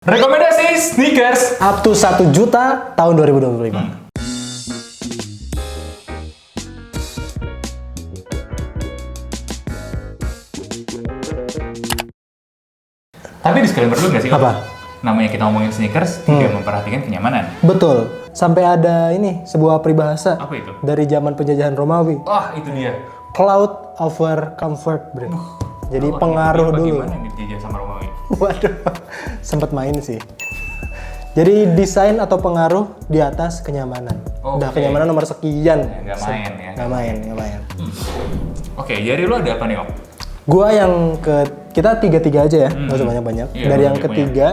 Rekomendasi sneakers up to 1 juta tahun 2025. Tapi disclaimer dulu nggak sih? Apa? Namanya kita ngomongin sneakers, tidak memperhatikan kenyamanan. Betul. Sampai ada ini sebuah peribahasa Apa itu? dari zaman penjajahan Romawi. Wah, itu dia. Cloud over comfort, bro. Jadi Tahu pengaruh orang dulu. Gimana nih dijajah sama Romawi? Waduh, sempat main sih. Jadi desain atau pengaruh di atas kenyamanan. Udah Oke. kenyamanan nomor sekian. Nggak main ya. Nggak main. Oke, jadi lu ada apa nih, Om? Gua yang kita tiga aja ya, nggak usah banyak-banyak. Iya, Dari lu yang lebih ketiga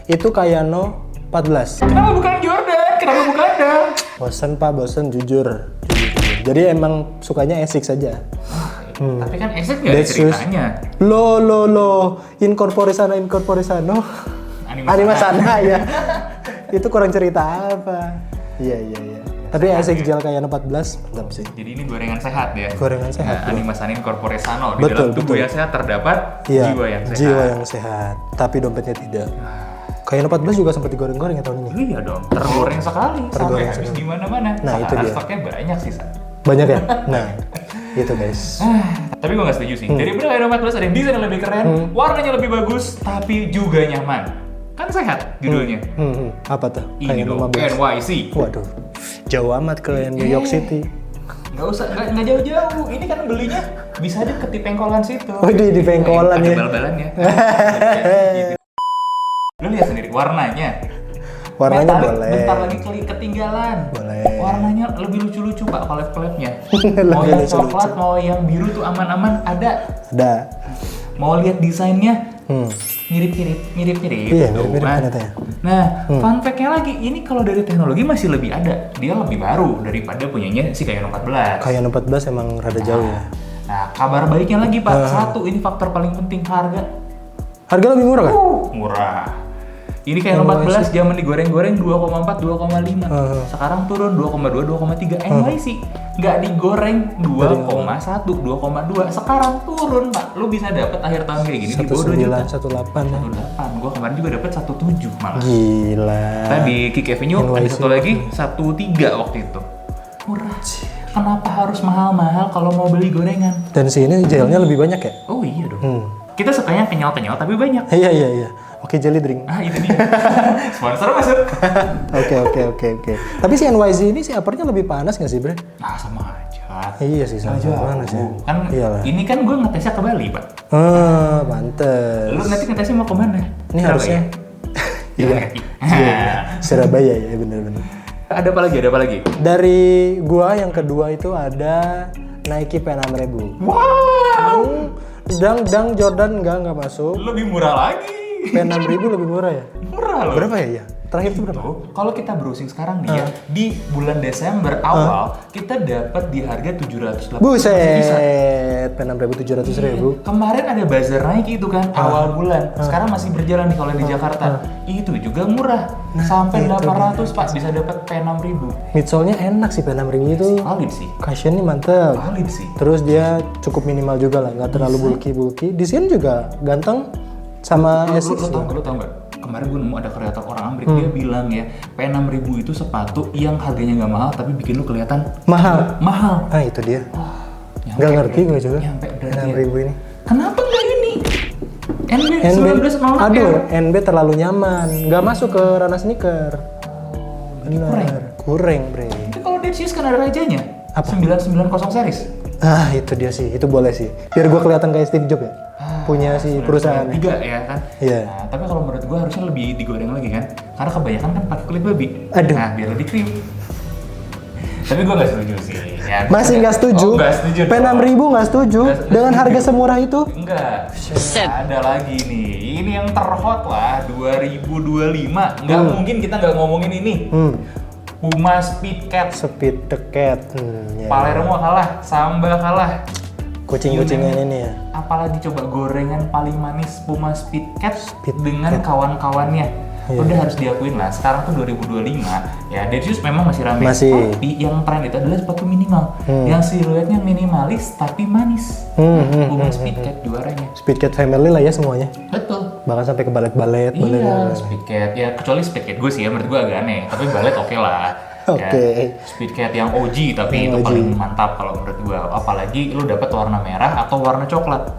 itu Kayano 14. Kenapa bukan Jordan? Kenapa bukan ada? Bosen jujur. Jadi emang sukanya Asics aja. Tapi kan Asics nggak ada That's just- ceritanya. Lo, incorpore sana. Anima sana ya. Itu kurang cerita apa? Iya. Tapi Asics gel Kayano 14 mantap sih. Jadi ini gorengan sehat ya. Gorengan sehat, Nah, animasanin corpore sano. Di Betul, dalam tubuh betul. yang sehat terdapat Iya, jiwa yang sehat. jiwa yang sehat. Tapi dompetnya tidak. Kayano 14 juga sempat digoreng-goreng ya tahun ini. Iya dong, tergoreng sekali sampai Tergoreng habis sekali. di mana-mana. Nah, itu Karena dia. stoknya banyak sih, Sa. Banyak ya? Nah, itu guys. Tapi gue gak setuju sih. Dari Kayano 14 ada yang desain yang lebih keren, warnanya lebih bagus, tapi juga nyaman. Kan sehat judulnya. Apa tuh? Ini Kayano dong, 15. NYC. Waduh, jauh amat ke New York City. Nggak jauh-jauh. Ini kan belinya bisa deket di pengkolan situ. Oh, di pengkolan ya. Ada bal-balannya. Lu lihat sendiri warnanya. Warnanya Metalik boleh. bentar lagi ketinggalan. Boleh. Warnanya lebih lucu-lucu Pak, collab-collabnya. Lebih Mau yang lucu-lucu. coklat, mau yang biru tuh aman-aman ada. Ada. Mau lihat desainnya mirip-mirip. Iya, tuh, mirip-mirip kan. ternyata ya. Nah, fun fact-nya lagi, ini kalau dari teknologi masih lebih ada. Dia lebih baru daripada punyanya si Kayano 14. Kayano 14 emang rada jauh ya. Nah, kabar baiknya lagi Pak, satu ini faktor paling penting, harga. Harga lebih murah kan? Murah. Ini Kayano 14 zaman digoreng-goreng 2,4, 2,5. Sekarang turun 2,2, 2,3. NYC nggak digoreng 2,1, 2,2. Sekarang turun Pak. Lu bisa dapat akhir tahun kayak gini di bawah 2 juta. 1918 ya. 1,8. Gua kemarin juga dapat 1,7 malah. Gila. Tadi Kick Avenue ada NYC. satu lagi 1,3 waktu itu. Murah. Kenapa harus mahal-mahal kalau mau beli gorengan? Dan sini gelnya lebih banyak ya? Oh iya dong. Kita sukanya kenyal-kenyal tapi banyak. Iya. Oke, jelly drink. Ah itu dia. Sponsor masuk. Oke. Tapi si NYZ ini si uppernya lebih panas nggak sih, Bre? Nah sama aja. Iya sih, sama panas ya. Kan Iyalah. ini kan gue ngetesnya ke Bali Pak. Pantes. Lu nanti ngetesnya mau kemana? Ini harusnya. Iya. Surabaya ya, bener-bener. Ada apa lagi? Dari gua yang kedua itu ada Nike P6000. Wow. Dang Jordan nggak masuk. Lebih murah lagi. P6000 lebih murah ya? Murah loh. Berapa ya? Terakhir itu berapa? Tuh, kalau kita browsing sekarang nih ya, di bulan Desember awal kita dapat di harga 780. Buset, P6000 700.000. Kemarin ada bazar Nike itu kan awal bulan. Sekarang masih berjalan nih kalau di Jakarta. Itu juga murah. Sampai 800 Pak bisa dapat P6000. Midsole-nya enak sih P6000 itu. Valid sih. Cushionnya mantep. Valid sih. Terus dia cukup minimal juga lah, nggak terlalu bulky. Desain juga ganteng sama Asics. Lu tau nggak? Kemarin gue nemu ada kreator orang Amerika dia bilang ya P6000 itu sepatu yang harganya nggak mahal tapi bikin lu kelihatan Mahal. mahal. Ah itu dia. Nyampe Nggak ngerti gue juga. Nyampe berarti. P6000 ini. Kenapa nggak ini? NB NB, 1906 aduh, NB terlalu nyaman, nggak masuk ke ranah sneaker. Benar. Kurang, bre. Tapi kalau Deadsius kan ada rajanya. Apa? 990 series. Ah itu dia sih, itu boleh sih. Biar gue kelihatan kayak Steve Jobs ya. Punya si perusahaan. 3 ya kan? Iya. Nah, tapi kalau menurut gue harusnya lebih digoreng lagi kan? Karena kebanyakan kan pakai kulit babi. Aduh. Nah, biar lebih krim. Tapi gue nggak setuju sih. Ya, Masih nggak setuju? Oh, nggak setuju. dong. P6000 nggak setuju Nggak dengan setuju. harga semurah itu? Enggak. Ada lagi nih. Ini yang terhot lah 2025. Nggak mungkin kita nggak ngomongin ini. Puma Speedcat. Speed Cat. Ya. Palermo kalah, Samba kalah. Kucing-kucingan ini ya. Apalagi coba gorengan paling manis Puma Speedcat Speed dengan kawan-kawannya. Udah harus diakuin lah. Sekarang tuh 2025 ya Deadsius memang masih ramai. Masih. Tapi yang tren itu adalah sepatu minimal. Yang siluetnya minimalis tapi manis. Puma Speedcat juaranya. Speed Cat family lah ya semuanya. Betul. Bahkan sampai ke balet-balet. Iya, speedcat. Ya kecuali speedcat gue sih ya, menurut gue agak aneh. Tapi balet oke lah. Oke. Ya, speedcat yang OG tapi itu paling mantap kalau menurut gue. Apalagi lu dapat warna merah atau warna coklat.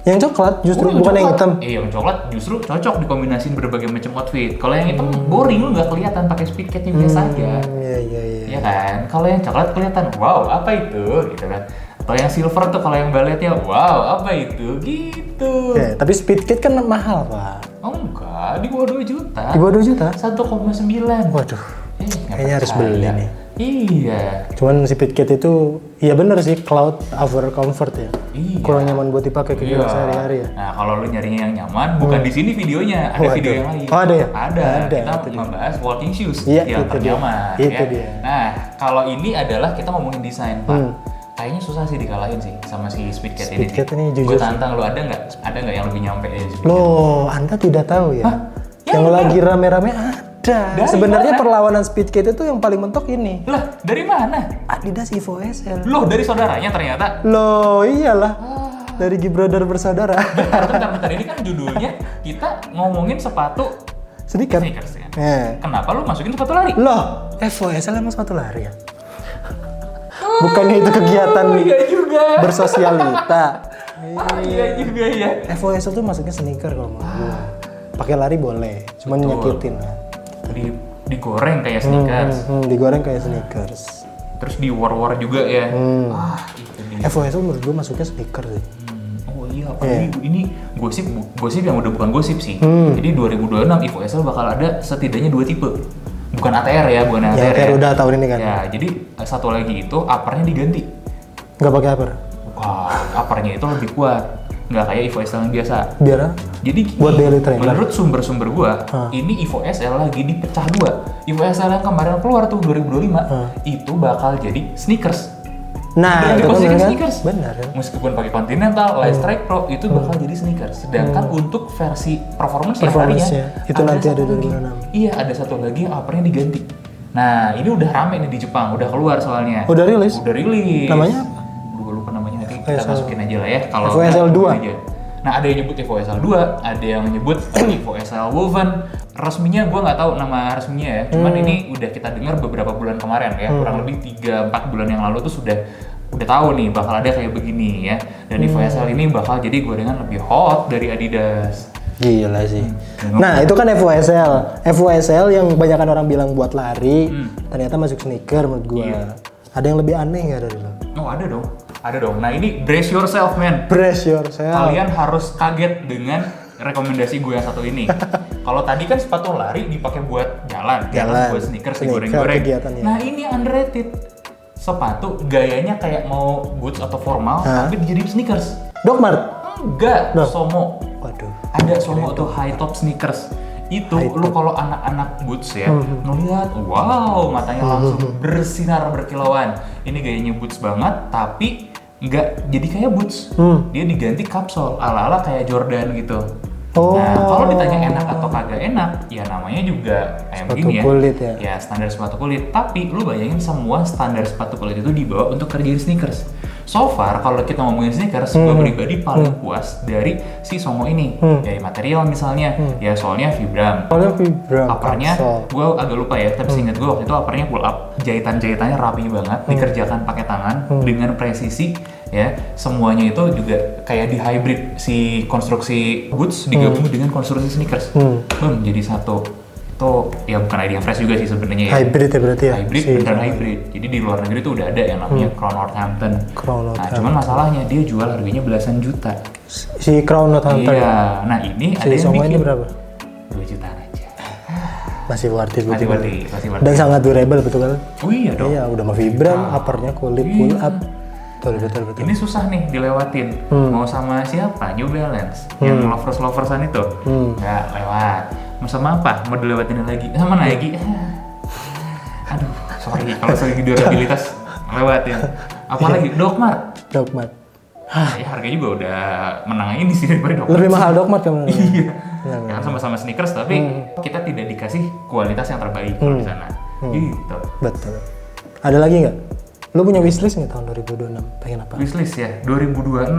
Yang coklat justru yang bukan yang hitam. Iya, yang coklat justru cocok dikombinasiin berbagai macam outfit. Kalau yang hitam boring, lu nggak kelihatan pakai speedcat yang biasa aja. Iya. Iya kan? Kalau yang coklat kelihatan, wow apa itu? Gitu kan. Atau yang silver tuh kalau yang baletnya, wow apa itu? Gitu. Ya, tapi speedcat kan mahal, Pak. Oh enggak, di bawah 2 juta. Di bawah 2 juta? 1,9. Waduh. Kayaknya harus beli nih. Iya. Cuman si speedcat itu, iya bener sih, cloud over comfort ya. Iya. Kurang nyaman buat dipakai kegiatan sehari-hari ya. Nah kalau lu nyarinya yang nyaman, bukan di sini videonya, ada video yang lain. Oh ada ya? Ada. Kita membahas walking shoes Iya, yang itu ternyaman. Itu ya. dia. Nah kalau ini adalah kita ngomongin desain, Pak. Kayaknya susah sih dikalahin sih sama si speedcat ini. Speedcat ini jujur Gue tantang lu, ada nggak yang lebih nyampe ya? Loh, Anda tidak tahu ya? Hah? Yang lagi rame-rame ada. Dari Sebenarnya mana? perlawanan speedcat itu yang paling mentok ini. Lah, dari mana? Adidas Evo SL. Loh, dari saudaranya ternyata. Loh, iyalah. Dari Gibrodar bersaudara. Bentar. Ini kan judulnya kita ngomongin sepatu Sneakers ya. Kenapa lu masukin sepatu lari? Loh, Evo SL emang sepatu lari ya? Bukannya itu kegiatan Iya juga. bersosialita. Iya juga ya. Evo SL tuh masuknya sneaker kalau menurut gua. Pakai lari boleh, cuman nyakitin. Digoreng kayak sneakers. Digoreng kayak sneakers. Terus di war juga ya. Itu dia. Evo SL menurut gua masuknya sneaker sih. Oh iya, apalagi ini gosip yang udah bukan gosip sih. Jadi 2026 Evo SL bakal ada setidaknya 2 tipe. Bukan ATR ya, bukan ATR. Ya, ATR udah tahun ini kan. Ya, jadi satu lagi itu uppernya diganti. Nggak pakai upper? Wah, uppernya itu lebih kuat. Nggak kayak Evo SL yang biasa. Biar Jadi buat daily training. menurut sumber-sumber gua, ini Evo SL lagi dipecah 2. Evo SL yang kemarin keluar tuh 2025 itu bakal jadi sneakers. Nah, itu kan sneakers. Benar ya. Meskipun pakai Continental, Light Strike Pro itu bakal jadi sneakers. Sedangkan untuk versi performance yang harinya itu nanti ada 2026. Iya, ada satu lagi yang uppernya diganti. Nah, ini udah rame nih di Jepang, udah keluar soalnya. Udah rilis? Udah rilis. Namanya apa? Gue lupa namanya, nanti kita masukin aja lah ya. Kalau Evo SL 2. aja. Nah, ada yang nyebut Evo SL 2, ada yang nyebut Evo SL Woven. Resminya gue nggak tahu nama resminya ya. Cuman ini udah kita dengar beberapa bulan kemarin ya, kurang lebih 3-4 bulan yang lalu tuh udah tahu nih bakal ada kayak begini ya. Dan Evo SL ini bakal jadi gorengan lebih hot dari Adidas. Gila sih. Nah, itu kan Evo SL. Evo SL yang kebanyakan orang bilang buat lari, ternyata masuk sneaker menurut gua. Iya. Ada yang lebih aneh nggak dari lo? Oh, ada dong. Nah, ini brace yourself, man. Brace yourself. Kalian harus kaget dengan rekomendasi gue yang satu ini. Kalau tadi kan sepatu lari dipakai buat jalan. Buat sneakers digoreng-goreng. Kegiatannya. Nah, ini underrated. Sepatu gayanya kayak mau boots atau formal, tapi dijadiin sneakers. Doc Mart? Enggak, Somo. Waduh. Ada Somo tuh high top sneakers. Itu lu kalau anak-anak boots ya, ngeliat, wow, matanya langsung bersinar berkilauan. Ini gayanya boots banget, tapi nggak jadi kayak boots. Dia diganti kapsul ala-ala kayak Jordan gitu. Nah, kalau ditanya enak atau kagak enak, ya namanya juga kayak sepatu begini ya. kulit ya. Ya standar sepatu kulit. Tapi lu bayangin semua standar sepatu kulit itu dibawa untuk kerjain sneakers. So far, kalau kita ngomongin sneakers, gue pribadi paling puas dari si Somo ini. Dari material misalnya, ya soalnya Vibram. Soalnya Vibram. Uppernya, gue agak lupa ya, tapi seingat gue waktu itu uppernya pull up. Jahitan-jahitannya rapi banget, dikerjakan pakai tangan dengan presisi. Ya, semuanya itu juga kayak di hybrid si konstruksi boots digabung dengan konstruksi sneakers. Jadi satu. Itu ya bukan idea fresh juga sih sebenarnya ya. Hybrid ya berarti ya. Hybrid beneran hybrid. Jadi di luar negeri tuh udah ada yang namanya Crown Northampton. Nah, cuman masalahnya dia jual harganya belasan juta. Si Crown Northampton. Iya. Nah, ini ada yang Somo bikin ini berapa? 2 jutaan aja. Masih worth it. Masih worth it. Dan sangat durable betul kan? Oh iya dong. Iya, udah mah Vibram, uppernya kulit pull up. Betul. Ini susah nih dilewatin. Mau sama siapa? New Balance. Yang loversan itu. Nggak lewat. Mau sama apa? Mau dilewatin lagi? Sama Nike. Aduh, sorry. Kalau segi durabilitas lewat ya. Apalagi Doc Mart. Doc Mart. Ya harganya juga udah menang ini sih daripada Doc Mart. Lebih mahal Doc Mart kan? Iya. Karena sama-sama sneakers tapi kita tidak dikasih kualitas yang terbaik kalau di sana. Gitu. Betul. Ada lagi nggak? Lo punya wishlist nggak tahun 2026? Pengen apa? Wishlist ya, 2026.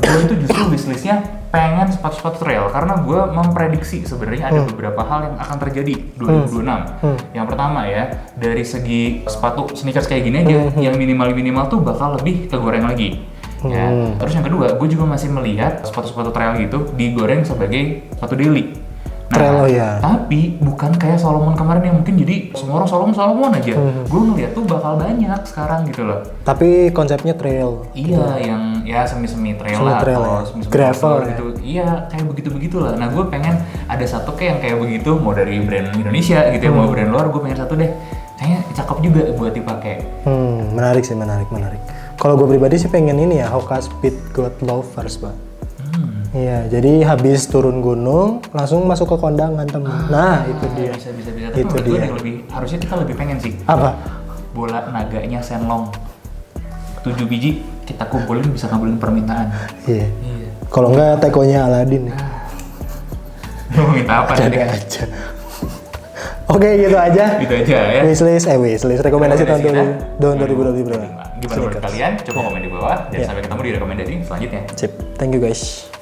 Gue itu justru wishlistnya pengen sepatu-sepatu trail karena gue memprediksi sebenarnya ada beberapa hal yang akan terjadi 2026. Yang pertama ya, dari segi sepatu sneakers kayak gini aja, yang minimal tuh bakal lebih kegoreng lagi. Ya. Terus yang kedua, gue juga masih melihat sepatu-sepatu trail gitu digoreng sebagai sepatu daily. Nah, trail ya. Tapi bukan kayak Salomon kemarin yang mungkin jadi semua orang Salomon aja. Gue ngeliat tuh bakal banyak sekarang gitu loh. Tapi konsepnya trail. Iya, yang ya semi trail lah atau semi gravel gitu. Iya, kayak begitu-begitulah. Nah, gue pengen ada satu kayak yang kayak begitu, mau dari brand Indonesia gitu ya, mau brand luar, gue pengen satu deh. Kayaknya cakep juga buat dipakai. Menarik sih, menarik. Kalau gue pribadi sih pengen ini ya, Hoka Speed God Lovers, Pak. Iya, jadi habis turun gunung langsung masuk ke kondangan temen. Nah, itu dia. Bisa. Itu dia. Harusnya kita lebih pengen sih. Apa? Bola naganya Shenlong 7 biji kita kumpulin bisa ngabulin permintaan. Iya. Kalau enggak tekonya Aladin. Mau minta apa tadi? Aja. Oke, gitu aja. Gitu aja ya. Wishlist rekomendasi tahun 2020. Gimana menurut kalian? Coba komen di bawah dan sampai ketemu di rekomendasi selanjutnya. Sip. Thank you guys.